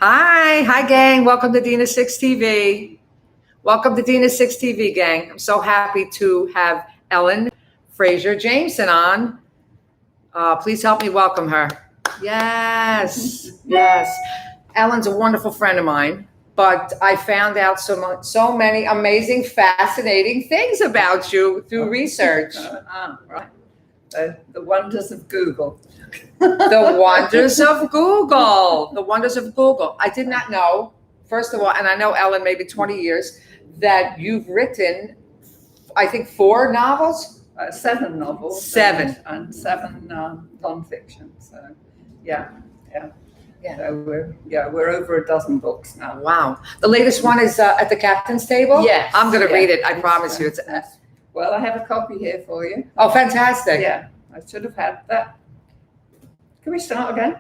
Hi, gang. Welcome to Dina Six TV. Welcome to Dina Six TV, gang. I'm so happy to have Ellen Frazer Jameson on. Please help me welcome her. Yes. Ellen's a wonderful friend of mine, but I found out so many amazing, fascinating things about you through research. Right. The wonders of Google. The wonders of Google. The wonders of Google. I did not know, first of all, and I know Ellen maybe 20 years, that you've written, I think, 4 novels? 7 novels. 7. And 7 nonfiction. So, yeah. So we're over a dozen books now. Wow. The latest one is At the Captain's Table? Yes. I'm going to read it. I promise you. Well, I have a copy here for you. Oh, fantastic. Yeah, I should have had that. Can we start again?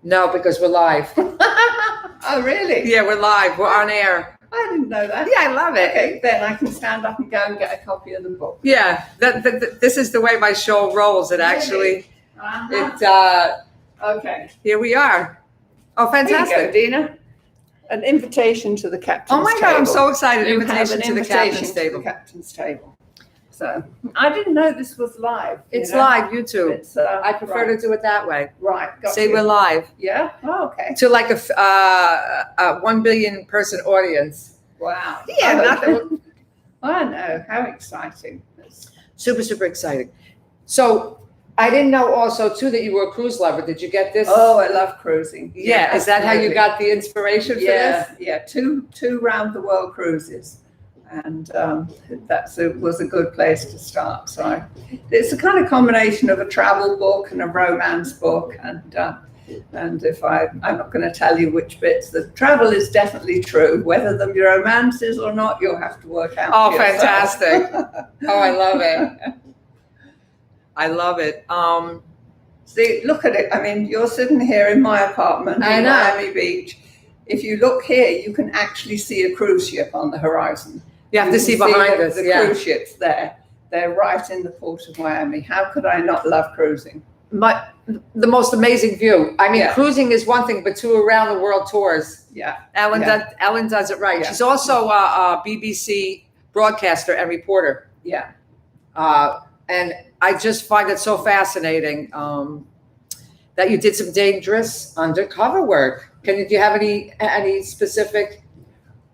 No, because we're live. Oh, really? Yeah, we're live. We're on air. I didn't know that. Yeah, I love it. Okay, then I can stand up and go and get a copy of the book. Yeah, this is the way my show rolls. It actually, Okay. Here we are. Oh, fantastic. Here you go, Dina. An invitation to the captain's table. Oh my God, I'm so excited. You Invitation have to an the captain's invitation to table. the captain's table. So I didn't know this was live. It's live, YouTube. It's, I prefer to do it that way. Right. Say we're live. Yeah. Oh, okay. To like a 1 billion person audience. Wow. Yeah, not that. I know. How exciting. Super, super exciting. So I didn't know also too that you were a cruise lover. Did you get this? Oh, I love cruising. Yeah. Is that how you got the inspiration for this? Yeah. Two round the world cruises. And was a good place to start. So it's a kind of combination of a travel book and a romance book. And if I'm not going to tell you which bits, the travel is definitely true. Whether the romance is or not, you'll have to work out. Oh, fantastic. Oh, I love it. I love it. See, look at it. I mean, you're sitting here in my apartment in Miami Beach. If you look here, you can actually see a cruise ship on the horizon. You have to see behind us. The cruise ships there. They're right in the port of Miami. How could I not love cruising? The most amazing view. I mean, cruising is one thing, but 2 around the world tours. Yeah. Ellen does it right. Yeah. She's also a BBC broadcaster and reporter. Yeah. And I just find it so fascinating that you did some dangerous undercover work. Do you have any specific?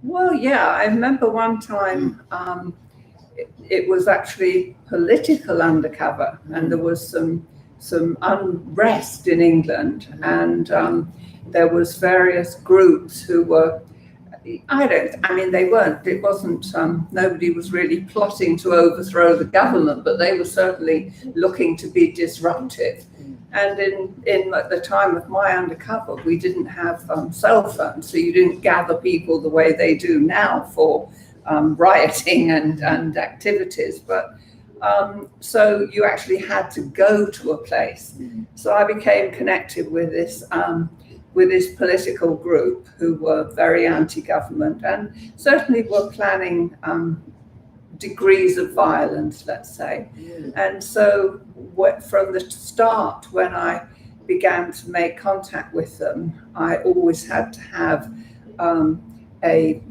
Well, yeah, I remember one time it was actually political undercover, and there was some unrest in England, and there was various groups who were, it wasn't, nobody was really plotting to overthrow the government, but they were certainly looking to be disruptive. And in at the time of my undercover, we didn't have cell phones, so you didn't gather people the way they do now for rioting and activities. But so you actually had to go to a place. So I became connected with this political group who were very anti-government and certainly were planning degrees of violence, let's say. And so from the start, when I began to make contact with them, I always had to have a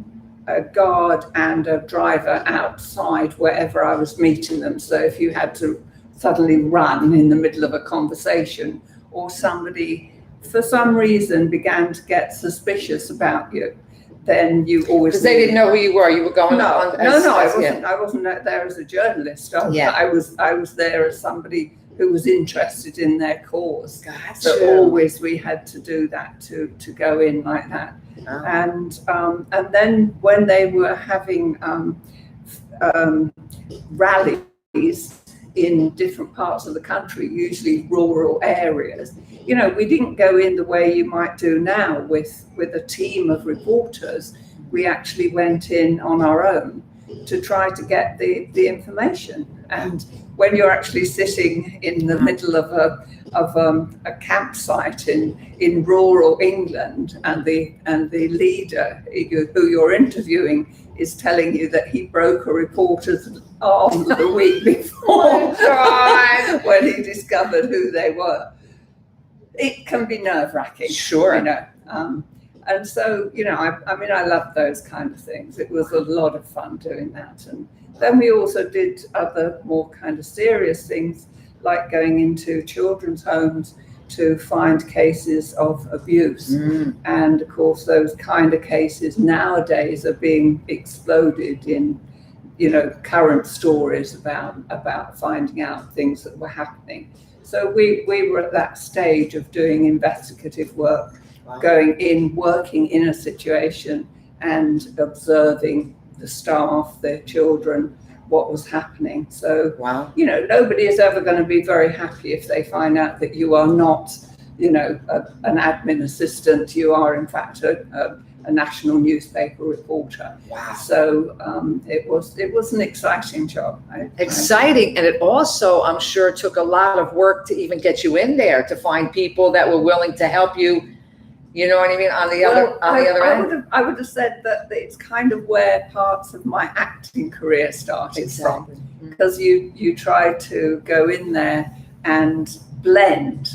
guard and a driver outside wherever I was meeting them. So if you had to suddenly run in the middle of a conversation, or somebody for some reason began to get suspicious about you, then you always... Because they didn't know who you were. You were going on... I wasn't there as a journalist. I was there as somebody who was interested in their cause. Gotcha. So always we had to do that, to go in like that. Oh. And then when they were having rallies in different parts of the country, usually rural areas, we didn't go in the way you might do now with a team of reporters. We actually went in on our own to try to get the information. And when you're actually sitting in the middle of a campsite in rural England, and the leader who you're interviewing is telling you that he broke a reporter's arm the week before when he discovered who they were, it can be nerve-wracking. Sure. And so, you know, I mean, I loved those kind of things. It was a lot of fun doing that. And then we also did other more kind of serious things, like going into children's homes to find cases of abuse. And of course, those kind of cases nowadays are being exploded in, you know, current stories about finding out things that were happening. So we were at that stage of doing investigative work, going in, working in a situation and observing the staff, their children, what was happening. So, you know, nobody is ever going to be very happy if they find out that you are not, you know, an admin assistant. You are, in fact, a national newspaper reporter. So it was an exciting job. Exciting, and it also, I'm sure, took a lot of work to even get you in there, to find people that were willing to help you. You know what I mean? On the other end. I would have said that it's kind of where parts of my acting career started from, because you try to go in there and blend.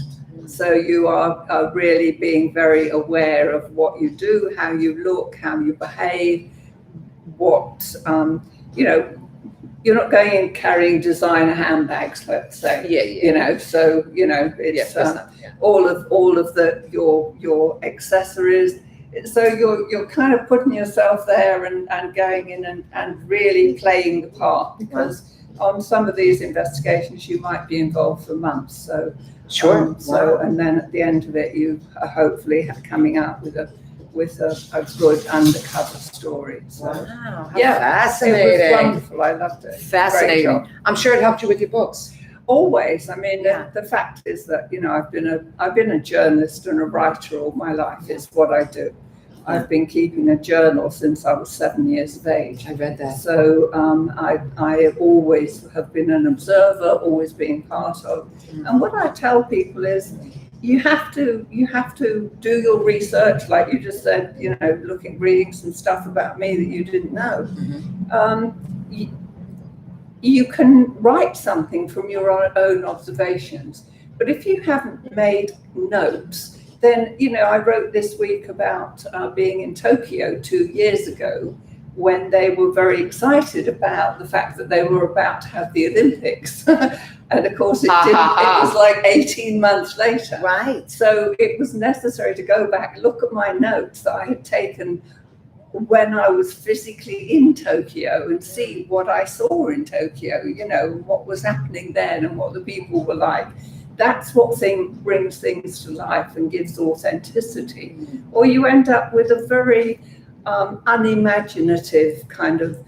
So you are really being very aware of what you do, how you look, how you behave, what, you know, you're not going in carrying designer handbags, let's say. You know, so, you know, it's all of your accessories. So you're kind of putting yourself there and going in and really playing the part, because on some of these investigations you might be involved for months. So so and then at the end of it you are hopefully coming out with a good undercover story. So fascinating. It was wonderful. I loved it. Fascinating. I'm sure it helped you with your books. Always. I mean, the fact is that, you know, I've been a journalist and a writer all my life. It's what I do. I've been keeping a journal since I was 7 years of age. I read that. So I always have been an observer, always being part of. And what I tell people is, you have to do your research, like you just said, you know, reading some stuff about me that you didn't know. You can write something from your own observations, but if you haven't made notes, then, you know, I wrote this week about being in Tokyo 2 years ago, when they were very excited about the fact that they were about to have the Olympics. And of course it didn't, it was like 18 months later. So it was necessary to go back, look at my notes that I had taken when I was physically in Tokyo and see what I saw in Tokyo, you know, what was happening then and what the people were like. That's what brings things to life and gives authenticity. Or you end up with a very unimaginative kind of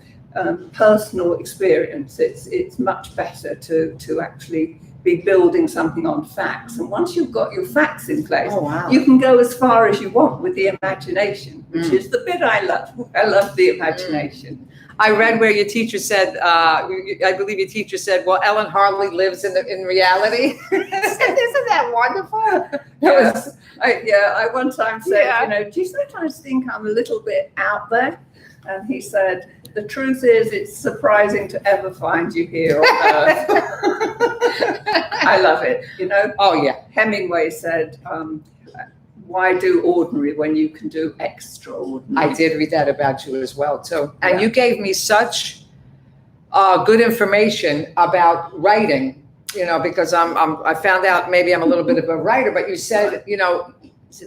personal experience. It's much better to actually be building something on facts. And once you've got your facts in place, you can go as far as you want with the imagination, which is the bit I love. I love the imagination. I read where your teacher said, I believe your teacher said, well, Ellen hardly lives in reality. Isn't that wonderful? I one time said, you know, do you sometimes think I'm a little bit out there? And he said, the truth is, it's surprising to ever find you here on Earth. I love it, you know? Hemingway said, why do ordinary when you can do extraordinary? I did read that about you as well, too. And you gave me such good information about writing, you know, because I found out maybe I'm a little bit of a writer, but you said, you know,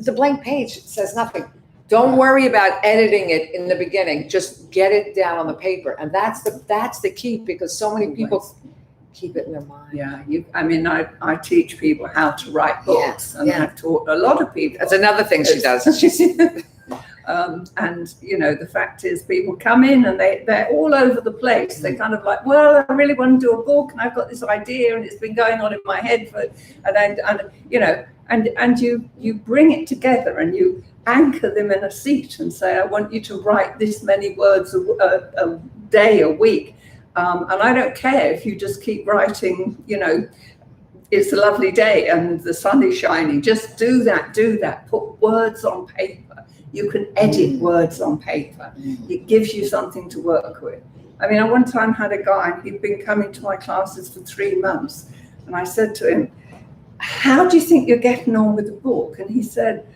the blank page says nothing. Don't worry about editing it in the beginning. Just get it down on the paper. And that's the key, because so many people keep it in their mind. I mean, I teach people how to write books, and I've taught a lot of people. That's another thing she does. And, you know, the fact is, people come in and they're all over the place. They're kind of like, well, I really want to do a book, and I've got this idea, and it's been going on in my head and you bring it together and you anchor them in a seat and say, I want you to write this many words a day, a week. And I don't care if you just keep writing, you know, it's a lovely day and the sun is shining. Just do that. Put words on paper. You can edit words on paper. It gives you something to work with. I mean, I one time had a guy, he'd been coming to my classes for 3 months. And I said to him, how do you think you're getting on with the book? And he said,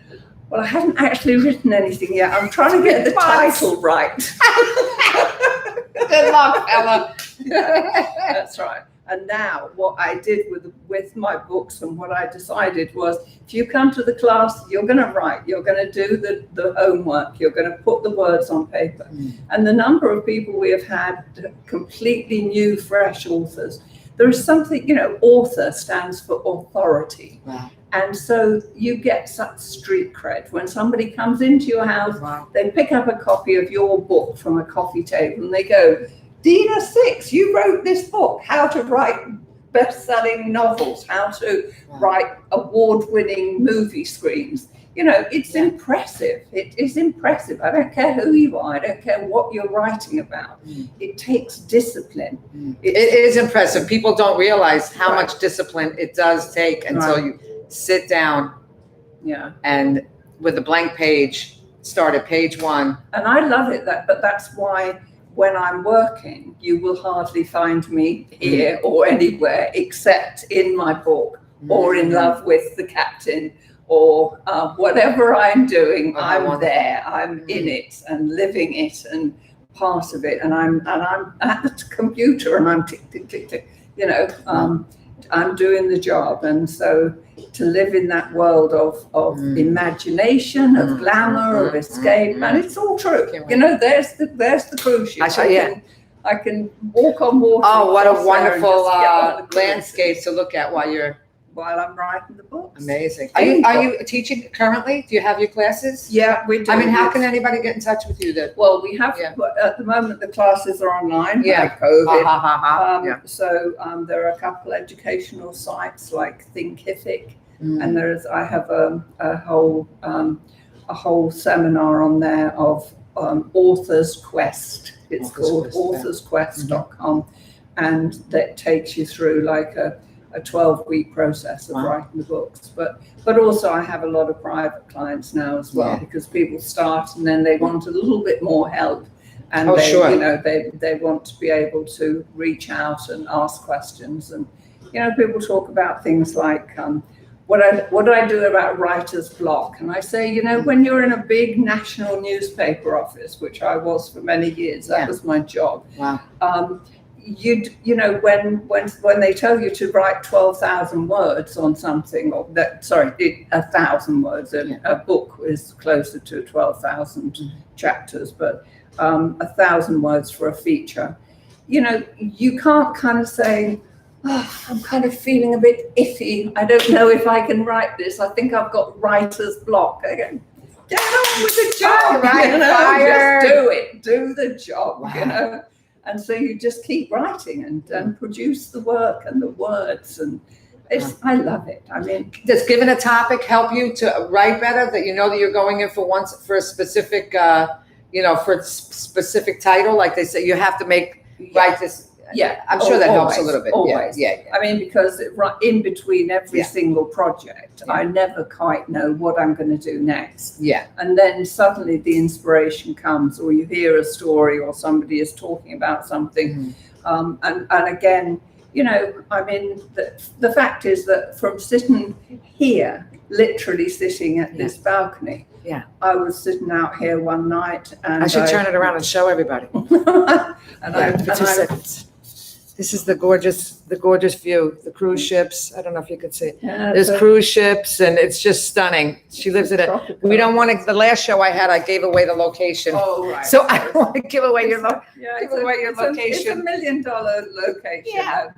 Well, I haven't actually written anything yet. I'm trying to get the title right. Good luck, Ella. That's right. And now what I did with my books and what I decided was, if you come to the class, you're going to write, you're going to do the homework, you're going to put the words on paper. And the number of people we have had, completely new, fresh authors, there is something, author stands for authority. Wow. And so you get such street cred. When somebody comes into your house, Wow. they pick up a copy of your book from a coffee table and they go, Dina Six, you wrote this book, how to write best-selling novels, how to write award-winning movie screens. It's impressive. It is impressive. I don't care who you are. I don't care what you're writing about. It takes discipline. It is impressive. People don't realize how much discipline it does take until you sit down and with a blank page, start at page 1. And I love it, but that's why when I'm working, you will hardly find me here or anywhere except in my book or in love with the captain or whatever I'm doing. I'm there. I'm in it and living it and part of it. And I'm at the computer and I'm tick, tick, tick, tick. I'm doing the job. And so to live in that world of imagination, of glamour, of escape, and it's all true. There's the cruise ship. I can walk on water. Oh, what a wonderful landscape to look at while I'm writing the books. Amazing. Are you teaching currently? Do you have your classes? Yeah, we do. I mean, how can anybody get in touch with you then? Well, we have, at the moment, the classes are online. Like COVID. So there are a couple educational sites like Thinkific, and I have a whole seminar on there of Author's Quest. It's called authorsquest.com, and that takes you through like a 12-week process of writing the books. But also I have a lot of private clients now as well, because people start and then they want a little bit more help. And they want to be able to reach out and ask questions. And, people talk about things like, what do I do about writer's block? And I say, when you're in a big national newspaper office, which I was for many years, that was my job. Wow. When they tell you to write 12,000 words on something, 1,000 words, a book is closer to 12,000 chapters, but 1,000 words for a feature. You can't kind of say, I'm kind of feeling a bit iffy. I don't know if I can write this. I think I've got writer's block. I go, get on with the job, just do it. Do the job, And so you just keep writing and produce the work and the words, and I love it. I mean, does given a topic help you to write better? That that you're going in for a specific, for a specific title, like they say, you have to write this. Yeah, I'm sure that helps a little bit. Always. Yeah. I mean, because in between every single project, I never quite know what I'm going to do next. Yeah. And then suddenly the inspiration comes, or you hear a story, or somebody is talking about something. And again, I mean, the fact is that from sitting here, literally sitting at this balcony, I was sitting out here one night, and I should turn it around and show everybody. For 2 seconds. This is the gorgeous view, the cruise ships. I don't know if you could see it. There's cruise ships, and it's just stunning. She lives in it. We don't want to. The last show I had, I gave away the location. Oh, right. So I don't want to give away your location. It's $1 million location. Yeah.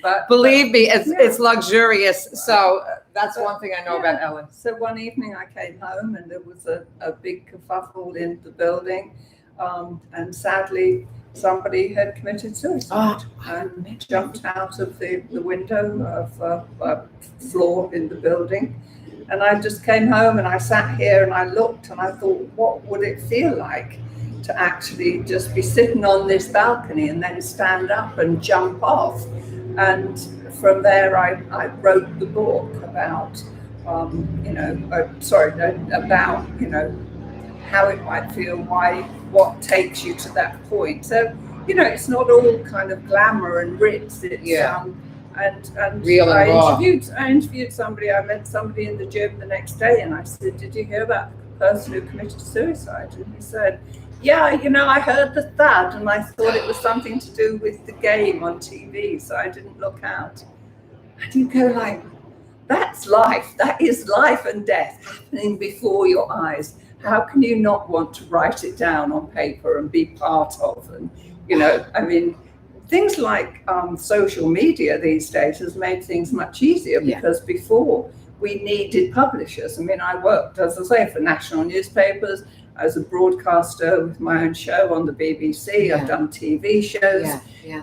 But believe me, it's luxurious. So that's one thing I know about Ellen. So one evening I came home, and there was a big kerfuffle in the building, and sadly, somebody had committed suicide and jumped out of the window of a floor in the building. And I just came home and I sat here and I looked and I thought, what would it feel like to actually just be sitting on this balcony and then stand up and jump off? And from there, I wrote the book about, about, how it might feel, what takes you to that point. So, it's not all kind of glamour and ritz. It's, And Real and raw. I interviewed somebody. I met somebody in the gym the next day, and I said, "Did you hear about the person who committed suicide?" And he said, "Yeah, I heard the thud, and I thought it was something to do with the game on TV, so I didn't look out." And you go like, that's life. That is life and death happening before your eyes. How can you not want to write it down on paper and be part of? And, I mean, things like social media these days has made things much easier, because before we needed publishers. I mean, I worked, as I say, for national newspapers. I was a broadcaster with my own show on the BBC. I've done TV shows.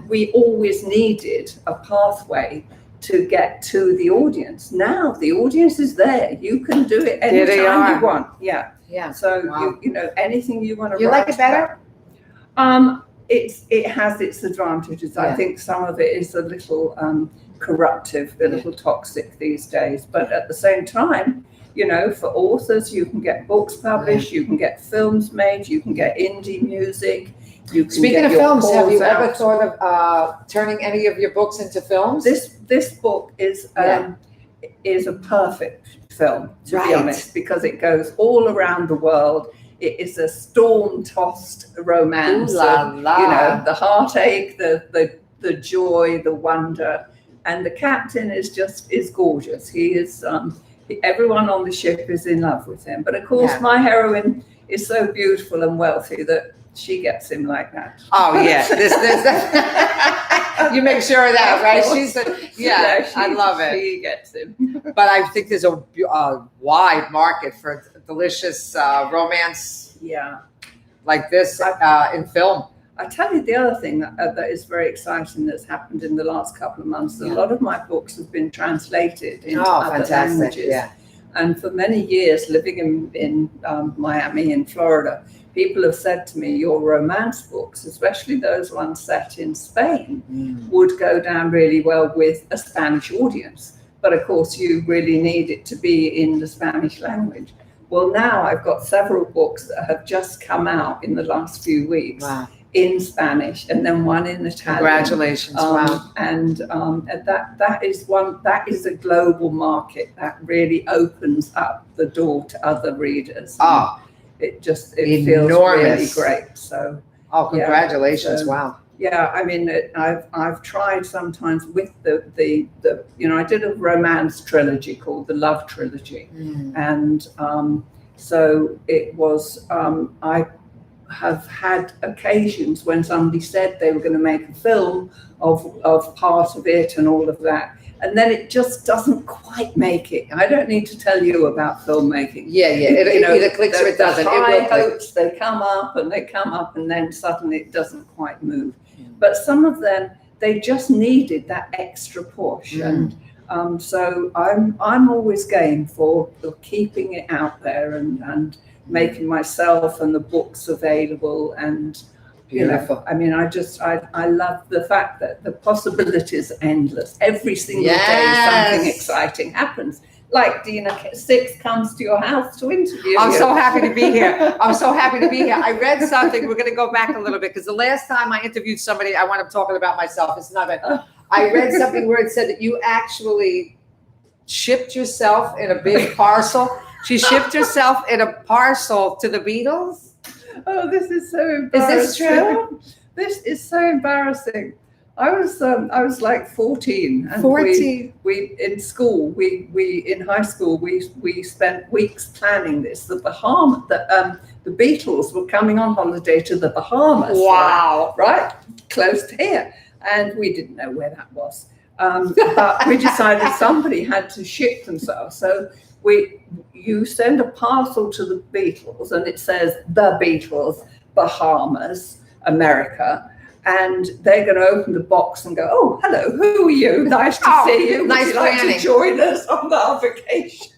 We always needed a pathway to get to the audience. Now the audience is there. You can do it anytime you want. So anything you want to. You like it better? It has its advantages. I think some of it is a little corruptive, a little toxic these days. But at the same time, for authors, you can get books published, you can get films made, you can get indie music. Speaking of films, have you ever thought of turning any of your books into films? This book is a perfect film, to be honest, because it goes all around the world. It is a storm-tossed romance. Ooh la la. The heartache, the joy, the wonder, and the captain is gorgeous. He is. Everyone on the ship is in love with him, but of course, my heroine is so beautiful and wealthy that she gets him like that. Oh yeah, you make sure of that, right? I love it. She gets him. But I think there's a wide market for delicious romance, like this in film. I tell you the other thing that is very exciting that's happened in the last couple of months. A lot of my books have been translated into other languages. And for many years, living in Miami, in Florida, people have said to me, your romance books, especially those ones set in Spain, would go down really well with a Spanish audience. But of course, you really need it to be in the Spanish language. Well, now I've got several books that have just come out in the last few weeks in Spanish, and then one in Italian. Congratulations! Wow! And that is a global market that really opens up the door to other readers. It feels really great. So, congratulations! Wow. Yeah, I mean, I've tried sometimes with the I did a romance trilogy called the Love Trilogy, and so it was I have had occasions when somebody said they were going to make a film of part of it and all of that, and then it just doesn't quite make it. I don't need to tell you about filmmaking. It either clicks or it doesn't. High hopes, they come up, and then suddenly it doesn't quite move. But some of them, they just needed that extra push, and so I'm always game for keeping it out there and making myself and the books available. And beautiful. I mean, I love the fact that the possibilities are endless. Every single day, something exciting happens. Like Dina Six comes to your house to interview you. I'm so happy to be here. I read something. We're going to go back a little bit, because the last time I interviewed somebody, I wound up talking about myself. It's not a. I read something where it said that you actually shipped yourself in a big parcel. She shipped herself in a parcel to the Beatles. Oh, this is so embarrassing. Is this true? This is so embarrassing. I was like 14, and 14. We in school, we in high school, we spent weeks planning this. The Beatles were coming on holiday to the Bahamas. Wow! Right, close to here, and we didn't know where that was. But we decided somebody had to ship themselves, so you send a parcel to the Beatles, and it says the Beatles, Bahamas, America. And they're going to open the box and go, "Oh, hello, who are you? Nice to see you. Nice Would you like planning. to join us on our vacation?"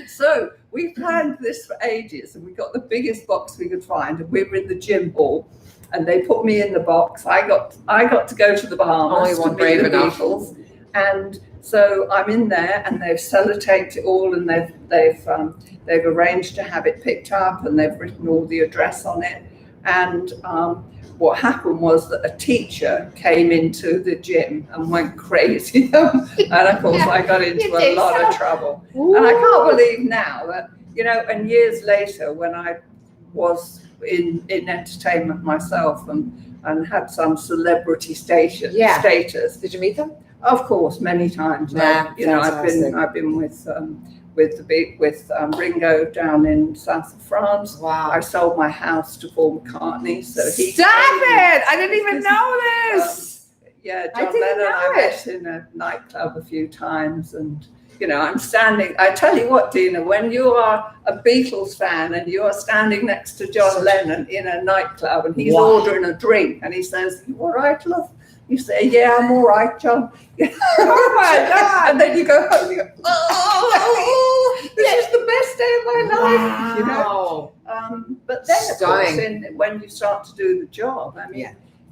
So we planned this for ages, and we got the biggest box we could find, and we were in the gym hall, and they put me in the box. I got to go to the Bahamas to meet the Beatles, and so I'm in there, and they've sellotaped it all, and they've arranged to have it picked up, and they've written all the address on it. And what happened was that a teacher came into the gym and went crazy. And of course, I got into a lot of trouble. Ooh. And I can't believe now that, and years later, when I was in entertainment myself and had some celebrity status. Did you meet them? Of course, many times. I've been with Ringo down in south of France. Wow. I sold my house to Paul McCartney. So he Stop it! I didn't even know this. John Lennon I met in a nightclub a few times, and I'm standing. I tell you what, Dina, when you are a Beatles fan and you are standing next to John Lennon in a nightclub and he's ordering a drink and he says, "You all right, love?" You say, "Yeah, I'm all right, John." Oh my God! And then you go home and you go, "Oh, this is the best day of my life." Wow. But then, of course, when you start to do the job,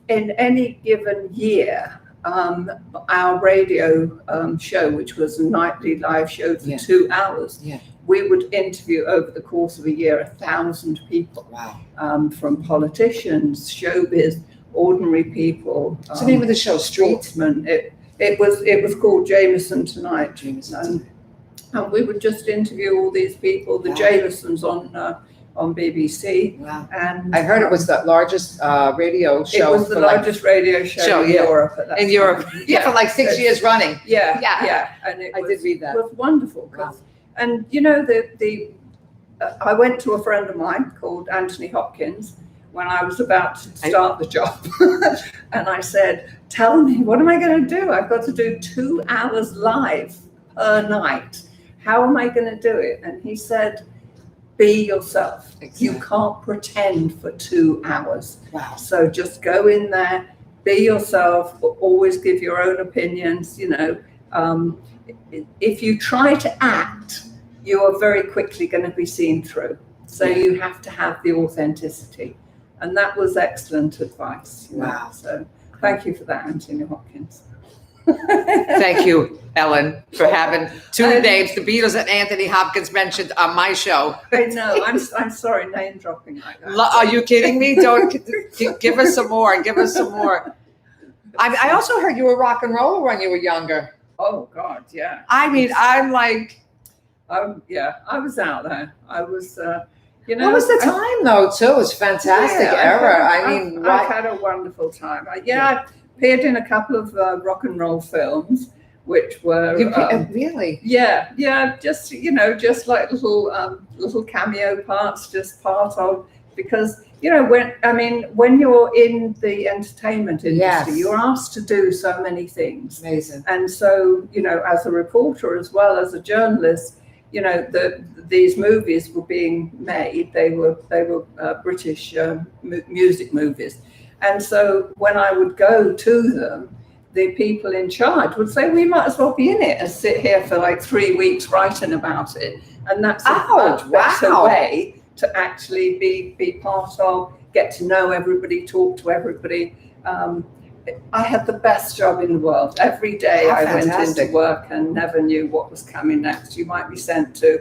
in any given year, our radio show, which was a nightly live show for 2 hours, we would interview over the course of a year 1,000 people. Wow. From politicians, showbiz, ordinary people. What's the name of the show? Sportsmen. It was called Jameson Tonight. Jameson. And we would just interview all these people. The Jamesons on BBC. Wow. And I heard it was the largest radio show. It was the largest radio show in Europe at that in time. Europe. For like 6 years running. Yeah. And I did read that. It was wonderful. Wow. And I went to a friend of mine called Anthony Hopkins when I was about to start the job. And I said, "Tell me, what am I going to do? I've got to do 2 hours live per night. How am I going to do it?" And he said, "Be yourself. Exactly. You can't pretend for 2 hours. Wow. So just go in there, be yourself, but always give your own opinions. If you try to act, you are very quickly going to be seen through. So you have to have the authenticity." And that was excellent advice. Wow. So thank you for that, Anthony Hopkins. Thank you, Ellen, for having two names, the Beatles and Anthony Hopkins, mentioned on my show. I know. I'm sorry, name dropping like that. Are you kidding me? Don't give us some more. Give us some more. I also heard you were rock and roller when you were younger. Oh God, yeah. I mean, I'm like, I was out there. I was, what was the time though? Too, it was fantastic era. I've had a wonderful time. I appeared in a couple of rock and roll films, which were really, just like little cameo parts, just part of, because when you're in the entertainment industry, you're asked to do so many things. Amazing. And so, as a reporter as well as a journalist, these movies were being made. They were British music movies. And so when I would go to them, the people in charge would say, "We might as well be in it and sit here for like 3 weeks writing about it." And that's a much better way to actually be part of, get to know everybody, talk to everybody. I had the best job in the world. Every day I went into work and never knew what was coming next. You might be sent to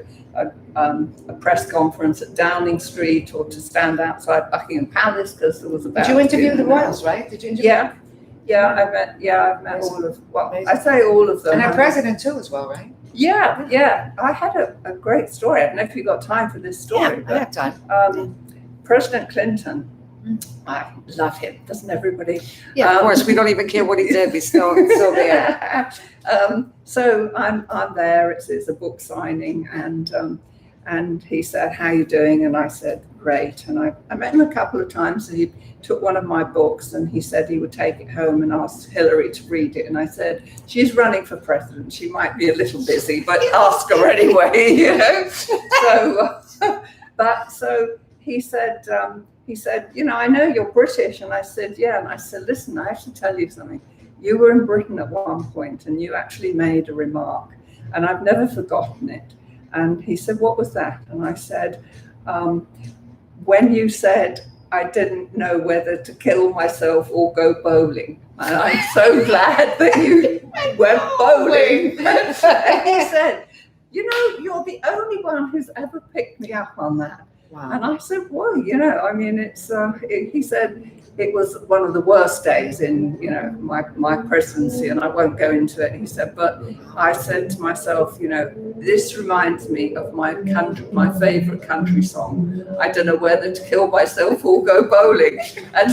a press conference at Downing Street or to stand outside Buckingham Palace because there was about. Did you interview the royals, right? Did you interview? I've met all of. Well, I say all of them. And our president too, as well, right? Yeah. I had a great story. I don't know if you got time for this story. I have time. President Clinton. I love him, doesn't everybody? Yeah, of course. We don't even care what he did. He's still there. So I'm there. It's a book signing, and he said, "How you doing?" And I said, "Great." And I met him a couple of times. And he took one of my books, and he said he would take it home and ask Hillary to read it. And I said, "She's running for president. She might be a little busy, but ask her anyway." So he said. "I know you're British." And I said, "Yeah." And I said, "Listen, I have to tell you something. You were in Britain at one point and you actually made a remark and I've never forgotten it." And he said, "What was that?" And I said, "When you said I didn't know whether to kill myself or go bowling. And I'm so glad that you went bowling." And he said, "You're the only one who's ever picked me up on that." Wow. And I said, well, you know, I mean, he said it was one of the worst days in, you know, my presidency, and I won't go into it. He said, but I said to myself, you know, this reminds me of my favorite country song. I don't know whether to kill myself or go bowling. And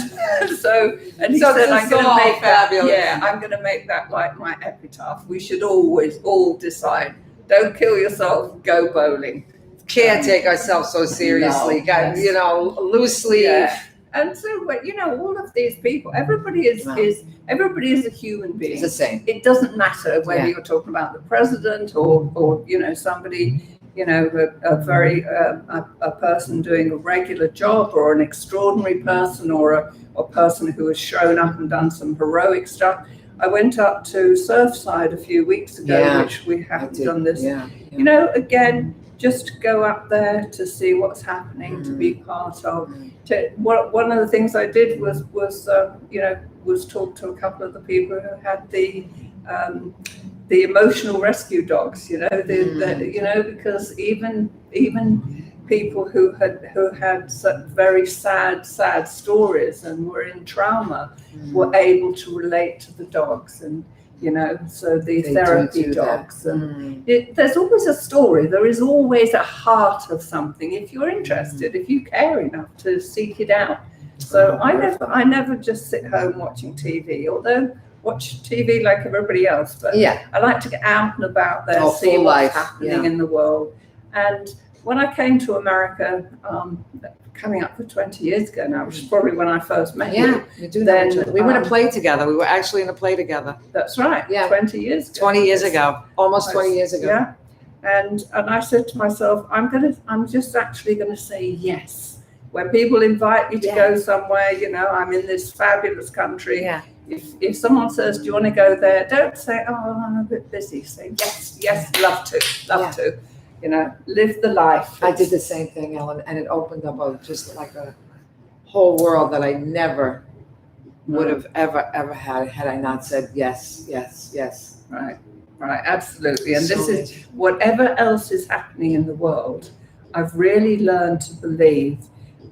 he said, I'm going to make that, I'm going to make that like my epitaph. We should always all decide, don't kill yourself, go bowling. Can't take ourselves so seriously, No, guys. yes. You know, loosely. Yeah. And so, you know, all of these people, everybody is a human being. It's the same. It doesn't matter whether you're talking about the president or you know, somebody, you know, a person doing a regular job, or an extraordinary person, or a person who has shown up and done some heroic stuff. I went up to Surfside a few weeks ago, which we haven't done this. Yeah. You know, again, just to go up there to see what's happening, to be part of. One of the things I did was talk to a couple of the people who had the emotional rescue dogs. You know, you know, because even people who had very sad stories and were in trauma were able to relate to the dogs, and you know, so the therapy dogs. And there's always a story. There is always a heart of something if you're interested, if you care enough to seek it out. So I never just sit home watching TV, although watch TV like everybody else. But I like to get out and about there, see what's happening in the world. And when I came to America, coming up for 20 years ago now, which is probably when I first met you. You do know each other. We were in a play together. We were actually in a play together. That's right. Yeah. 20 years ago. 20 years ago. Almost 20 years ago. Yeah. And I said to myself, I'm just actually going to say yes. When people invite me to go somewhere, you know, I'm in this fabulous country. Yeah. If someone says, do you want to go there? Don't say, oh, I'm a bit busy. Say, yes, love to. You know, live the life. I did the same thing, Ellen, and it opened up just like a whole world that I never would have ever had I not said yes. Right, absolutely. And this is whatever else is happening in the world. I've really learned to believe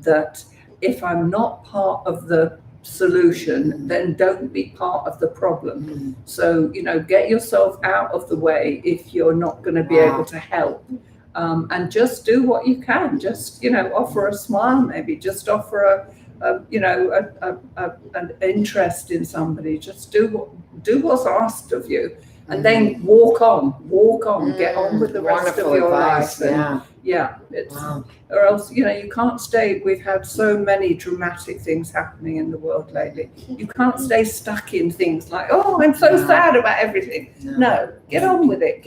that if I'm not part of the solution, then don't be part of the problem. So, you know, get yourself out of the way if you're not going to be able to help, and just do what you can. Just, you know, offer a smile, maybe just offer an interest in somebody. Just do what's asked of you, and then walk on, get on with the rest of your life. And, it's or else, you know, you can't stay. We've had so many dramatic things happening in the world lately. You can't stay stuck in things like, oh, I'm so sad about everything. No, get on with it.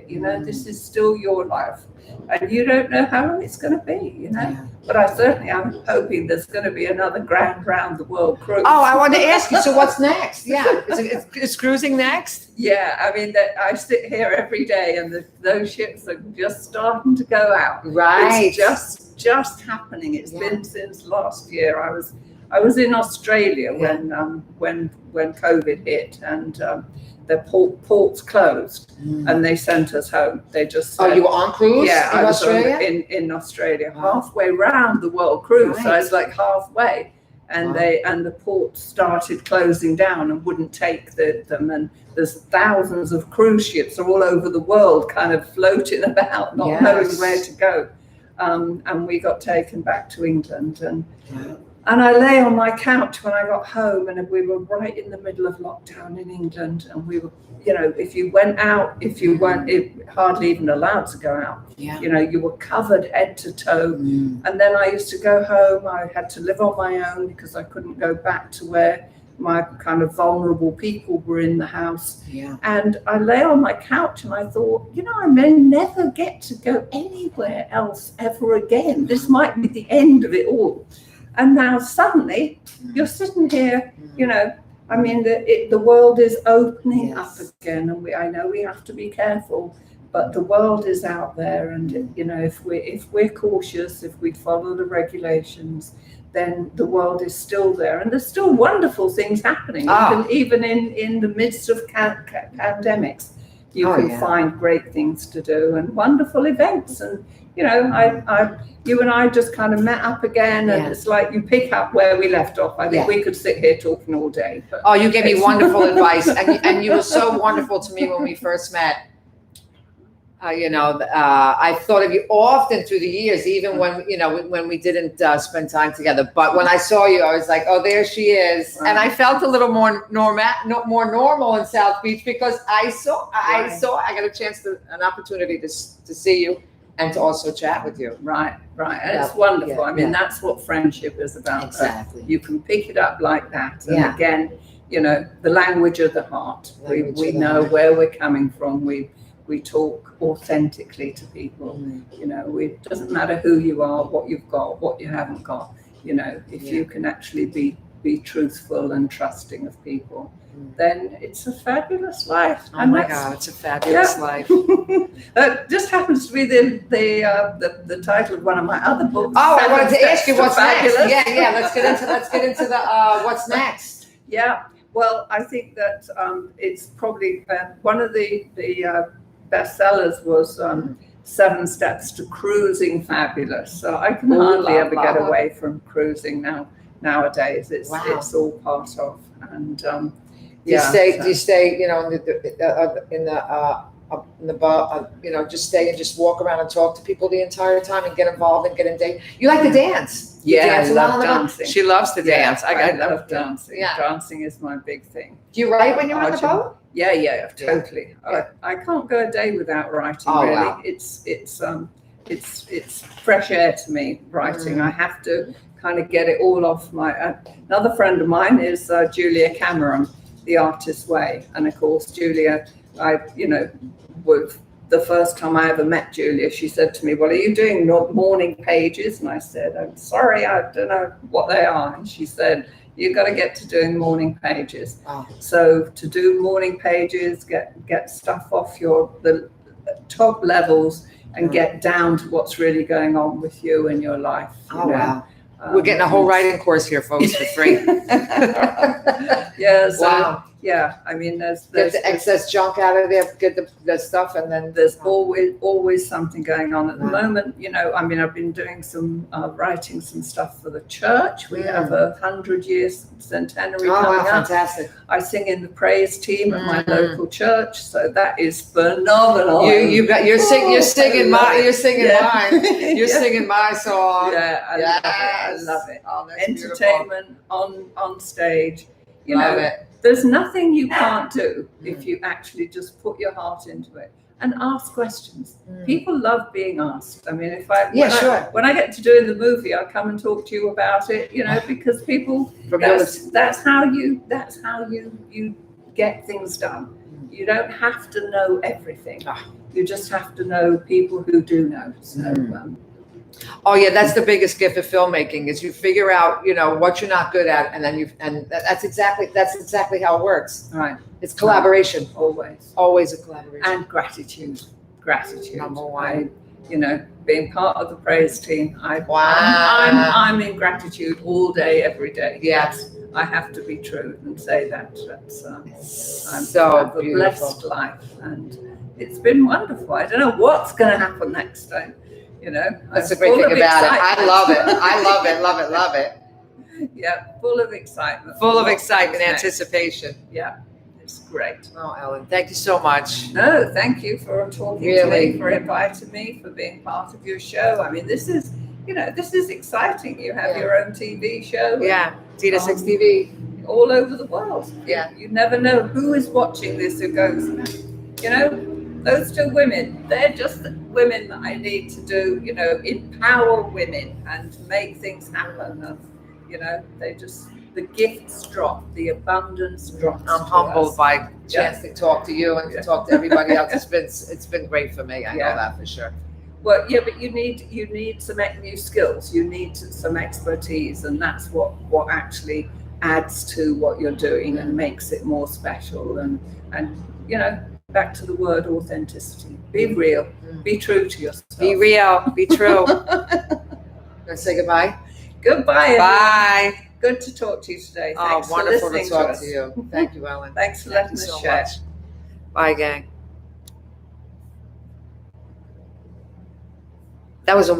You know, this is still your life, and you don't know how long it's going to be. You know, but I certainly am hoping there's going to be another grand round the world cruise. Oh, I wanted to ask you. So what's next? Is cruising next? Yeah, I mean, I sit here every day, and those ships are just starting to go out. Right. It's just happening. It's been since last year. I was in Australia when COVID hit, and the ports closed, and they sent us home. They just said, you were on cruise? Yeah, in I Australia? was in Australia, halfway round the world cruise. So I was like halfway. And the ports started closing down and wouldn't take them, and there's thousands of cruise ships all over the world kind of floating about, not knowing where to go. And we got taken back to England, and I lay on my couch when I got home, and we were right in the middle of lockdown in England, and we were, you know, if you went out, if you weren't hardly even allowed to go out, you know, you were covered head to toe. And then I used to go home. I had to live on my own because I couldn't go back to where my kind of vulnerable people were in the house. And I lay on my couch and I thought, you know, I may never get to go anywhere else ever again. This might be the end of it all. And now suddenly you're sitting here, you know, I mean, the world is opening up again, and I know we have to be careful, but the world is out there, and you know, if we're cautious, if we follow the regulations, then the world is still there, and there's still wonderful things happening, even in the midst of pandemics. You can find great things to do and wonderful events, and you know, you and I just kind of met up again, and it's like you pick up where we left off. I think we could sit here talking all day. But oh, you gave me wonderful advice, and you were so wonderful to me when we first met. I thought of you often through the years, even when we didn't spend time together. But when I saw you, I was like, oh, there she is. Right. And I felt a little more normal in South Beach because I got a chance an opportunity to see you and to also chat with you. Right. And it's wonderful. I mean, that's what friendship is about. Exactly. You can pick it up like that. And again, the language of the heart. We know where we're coming from. We talk authentically to people. It doesn't matter who you are, what you've got, what you haven't got. If you can actually be truthful and trusting of people, then it's a fabulous life. Oh my God, it's a fabulous life. It just happens to be the title of one of my other books. Oh, I wanted to ask you what's next. Yeah. Let's get into the what's next. Yeah. Well, I think that it's probably one of the bestsellers was 7 Steps to Cruising Fabulous. So I can hardly ever get away from cruising nowadays. It's all part of. And do you stay in the bar, just stay and just walk around and talk to people the entire time and get involved and get in date? You like to dance? I love dancing. She loves to dance. I love dancing. Yeah. Dancing is my big thing. Do you write when you're on the boat? Yeah, totally. I can't go a day without writing. Really, wow. It's fresh air to me. Writing. I have to kind of get it all off my. Another friend of mine is Julia Cameron, The Artist's Way, and of course Julia. With the first time I ever met Julia, she said to me, well, are you doing morning pages? And I said, I'm sorry, I don't know what they are. And she said, you've got to get to doing morning pages. Oh. So to do morning pages, get stuff off the top levels and get down to what's really going on with you in your life. Wow. We're getting a whole writing course here, folks, for free. Wow. Yeah, I mean, there's get the excess junk out of there, get the stuff, and then there's always something going on at the moment. I've been doing some writing some stuff for the church. We have 100-year centenary coming up. Fantastic! I sing in the praise team at my local church, so that is phenomenal. You're singing mine. You're singing my song. Yeah, I love it. Oh, entertainment on stage. Love it. There's nothing you can't do if you actually just put your heart into it and ask questions. People love being asked. I mean, when I get to doing the movie, I'll come and talk to you about it, because people, that's how you get things done. You don't have to know everything. You just have to know people who do know. So, that's the biggest gift of filmmaking is you figure out, what you're not good at, and then that's exactly how it works. Right. It's collaboration. Always a collaboration. And gratitude. Number one. Being part of the praise team. I'm in gratitude all day, every day. Yes. I have to be true and say that. I'm so a blessed life, and it's been wonderful. I don't know what's going to happen next time. That's the great thing about it. I love it. Yeah, full of excitement. Anticipation. Yeah, it's great. Oh, Ellen, thank you so much. No, thank you for talking to me, for inviting me, for being part of your show. I mean, this is exciting. You have your own TV show. Yeah, Dina Six TV. All over the world. Yeah. You never know who is watching this who goes, those 2 women, they're just the women that I need to do, empower women and make things happen. And, the gifts drop, the abundance drops. I'm humbled by the chance to talk to you and to talk to everybody else. It's been great for me. I know that for sure. Well, yeah, but you need some new skills. You need some expertise, and that's what actually adds to what you're doing and makes it more special. And back to the word authenticity. Be real. Be true to yourself. Be real. Be true. Let's say goodbye. Goodbye, everyone. Bye. Good to talk to you today. Thanks wonderful for to talk to you. Thank you, Ellen. Thanks for letting us share. Bye, gang. That was a